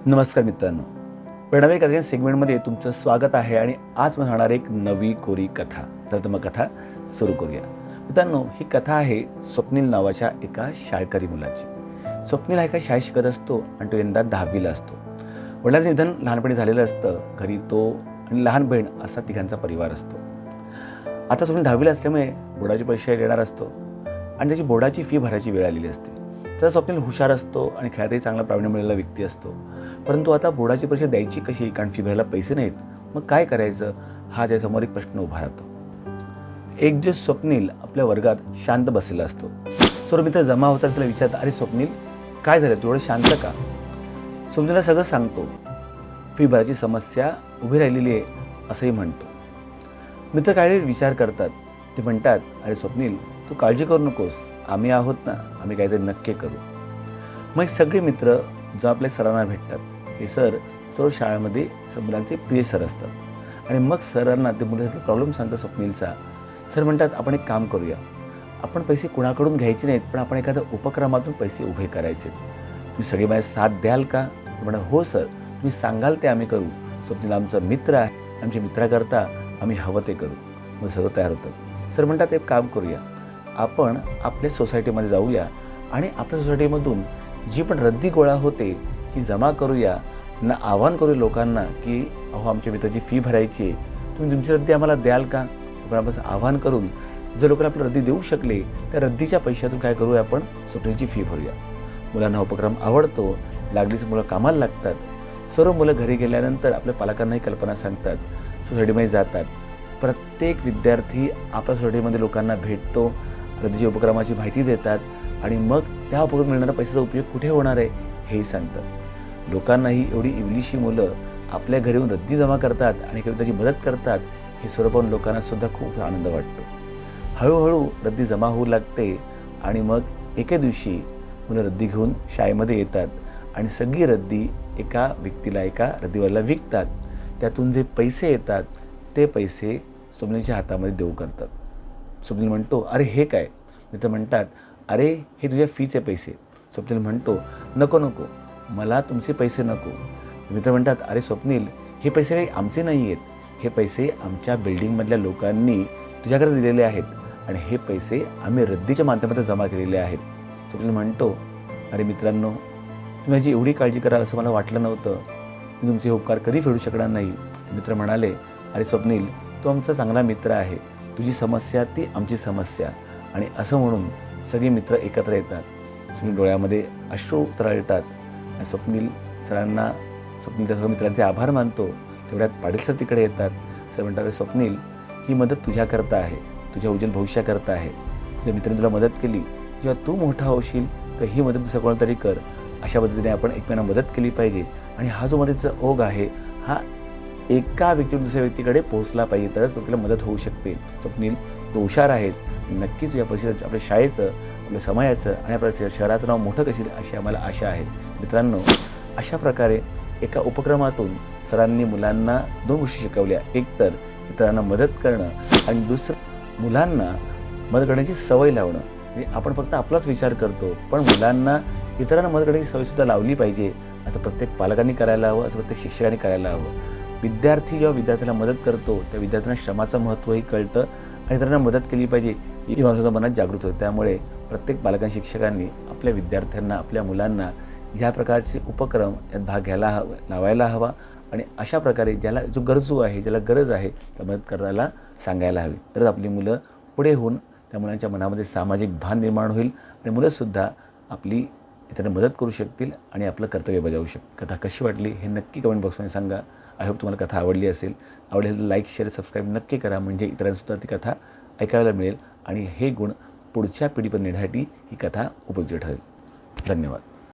नमस्कार मित्रांनो, प्रेरणादायी कथांच्या सेगमेंटमध्ये तुमचं स्वागत आहे. आणि आज मला होणार एक नवी कोरी कथा. तर मग कथा सुरू करूया. मित्रांनो, ही कथा आहे स्वप्नील नावाच्या एका शाळकरी मुलाची. स्वप्नील हा एका शाळेत शिकत असतो आणि तो यंदा 10वीला असतो. वडिलांचं निधन लहानपणी झालेलं असतं. घरी तो आणि लहान बहीण असा तिघांचा परिवार असतो. आता स्वप्नील 10वीला असल्यामुळे बोर्डाची परीक्षा देणार असतो आणि त्याची बोर्डाची फी भरायची वेळ आलेली असते. तर स्वप्नील हुशार असतो आणि खेळातही चांगला प्रावीण्य मिळालेला व्यक्ती असतो. परंतु आता बोर्डाची परीक्षा द्यायची कशी, कारण फी भरायला पैसे नाहीत. मग काय करायचं, हा त्याच्यासमोर एक प्रश्न उभा राहतो. एक दिवस स्वप्नील आपल्या वर्गात शांत बसलेला असतो. सर्व मित्र जमा होतात. त्याला विचारतात, अरे स्वप्नील, काय झालं, तू एवढं शांत का? स्वप्नीलला सगळं सांगतो. फी भरायची समस्या उभी राहिलेली आहे असंही म्हणतो. मित्र काही विचार करतात. ते म्हणतात, अरे स्वप्नील, तू काळजी करू नकोस, आम्ही आहोत ना, आम्ही काहीतरी नक्की करू. मग सगळे मित्र जेव्हा आपल्या सरांना भेटतात, हे सर सर्व शाळेमध्ये मुलांचे प्रिय सर असतात. आणि मग सरांना ते मुलांचा प्रॉब्लेम सांगतात स्वप्नीलचा. सर म्हणतात, आपण एक काम करूया, आपण पैसे कुणाकडून घ्यायचे नाहीत, पण आपण एखाद्या उपक्रमातून पैसे उभे करायचे. तुम्ही सगळे माझ्या साथ द्याल का? म्हणा, हो सर, तुम्ही सांगाल ते आम्ही करू. स्वप्नील आमचा मित्र आहे, आमच्या मित्राकरता आम्ही हवं ते करू. मग सगळं तयार होतं. सर म्हणतात, एक काम करूया, आपण आपल्या सोसायटीमध्ये जाऊया आणि आपल्या सोसायटीमधून जी पण रद्दी गोळा होते ती जमा करूया. ना आव्हान करू लोकांना की अहो, आमच्या मित्राची फी भरायची आहे, तुम्ही तुमची रद्दी आम्हाला द्याल का? आपण आव्हान करून जर लोकांना आपली रद्दी देऊ शकले, त्या रद्दीच्या पैशातून काय करूया, आपण स्वप्नीलची फी भरूया. मुलांना उपक्रम आवडतो. लागलीच मुलं कामाला लागतात. सर्व मुलं घरी गेल्यानंतर आपल्या पालकांनाही कल्पना सांगतात. सोसायटीमध्ये जातात. प्रत्येक विद्यार्थी आपल्या सोसायटीमध्ये लोकांना भेटतो, रद्दीच्या उपक्रमाची माहिती देतात आणि मग त्या उपक्रम मिळणाऱ्या पैशाचा उपयोग कुठे होणार आहे हेही सांगतात. लोकांनाही एवढी इवलिशी मुलं आपल्या घरी येऊन रद्दी जमा करतात आणि त्याची मदत करतात, हे सर्व पाहून लोकांना सुद्धा खूप आनंद वाटतो. हळूहळू रद्दी जमा होऊ लागते आणि मग एके दिवशी मुलं रद्दी घेऊन शाळेमध्ये येतात आणि सगळी रद्दी एका व्यक्तीला, एका रद्दीवाल्याला विकतात. त्यातून जे पैसे येतात ते पैसे स्वप्नीलच्या हातामध्ये देऊ करतात. स्वप्नील म्हणतो, अरे हे काय? मित्र म्हणतात, अरे हे तुझ्या फीचे पैसे. स्वप्नील म्हणतो, नको नको, मला तुमचे पैसे नको. मित्र म्हणतात, अरे स्वप्नील, हे पैसे काही आमचे नाही आहेत, हे पैसे आमच्या बिल्डिंगमधल्या लोकांनी तुझ्याकडे दिलेले आहेत आणि हे पैसे आम्ही रद्दीच्या माध्यमातून जमा केलेले आहेत. स्वप्नील म्हणतो, अरे मित्रांनो, तुम्ही माझी एवढी काळजी कराल असं मला वाटलं नव्हतं. मी तुमचे उपकार कधी फेडू शकणार नाही. मित्र म्हणाले, अरे स्वप्नील, तू आमचा चांगला मित्र आहे, तुझी समस्या ती आमची समस्या. आणि असं म्हणून सगळे मित्र एकत्र येतात. स्वप्नील डोळ्यामध्ये अश्रू तरळतात आणि स्वप्नील त्या सर्व मित्रांचे आभार मानतो. तेवढ्यात पाटील सर तिकडे येतात. सर म्हणतात, अरे स्वप्नील, ही मदत तुझ्याकरता आहे, तुझ्या उज्ज्वल भविष्याकरता आहे. तुझ्या मित्रांनी तुला मदत केली, जेव्हा तू मोठा होशील तर ही मदत दुसरं कोणाला तरी कर. अशा पद्धतीने आपण एकमेकांना मदत केली पाहिजे. आणि हा जो मदतीचा ओघ आहे, हा एका व्यक्तीवर दुसऱ्या व्यक्तीकडे पोहोचला पाहिजे, तरच व्यक्तीला मदत होऊ शकते. स्वप्नील, तू हुशार आहेस, नक्कीच या परिषदेचं, आपल्या शाळेचं, आपल्या समाजाचं आणि आपल्या शहराचं नाव मोठं करशील अशी आम्हाला आशा आहे. मित्रांनो, अशा प्रकारे एका उपक्रमातून सरांनी मुलांना 2 गोष्टी शिकवल्या. एक तर इतरांना मदत करणं आणि दुसरं मुलांना मदत करण्याची सवय लावणं. म्हणजे आपण फक्त आपलाच विचार करतो, पण मुलांना इतरांना मदत करण्याची सवयसुद्धा लावली पाहिजे. असं प्रत्येक पालकांनी करायला हवं, असं प्रत्येक शिक्षकांनी करायला हवं. विद्यार्थी जेव्हा विद्यार्थ्याला मदत करतो, त्या विद्यार्थ्यांना श्रमाचं महत्त्वही कळतं आणि इतरांना मदत केली पाहिजे ही भावना मनात जागृत होते. त्यामुळे प्रत्येक पालकांनी, शिक्षकांनी आपल्या विद्यार्थ्यांना, आपल्या मुलांना या प्रकारचे उपक्रम यात भाग लावायला हवा आणि अशा प्रकारे ज्याला जो गरजू आहे, ज्याला गरज आहे, त्या मदत करायला सांगायला हवी. तरच आपली मुलं पुढे होऊन त्या मुलांच्या मनामध्ये सामाजिक भान निर्माण होईल आणि मुलंसुद्धा आपली इतरांना मदत करू शकतील आणि आपलं कर्तव्य बजावू शकतील. कथा कशी वाटली हे नक्की कमेंट बॉक्समध्ये सांगा. आय होप तुम्हाला कथा आवडली असेल. आवडेल तर लाईक, शेअर, सबस्क्राईब नक्की करा, म्हणजे इतरांसुद्धा ती कथा ऐकायला मिळेल आणि हे गुण पुढच्या पिढीपर्यंत नेण्यासाठी ही कथा उपयुक्त ठरेल. धन्यवाद.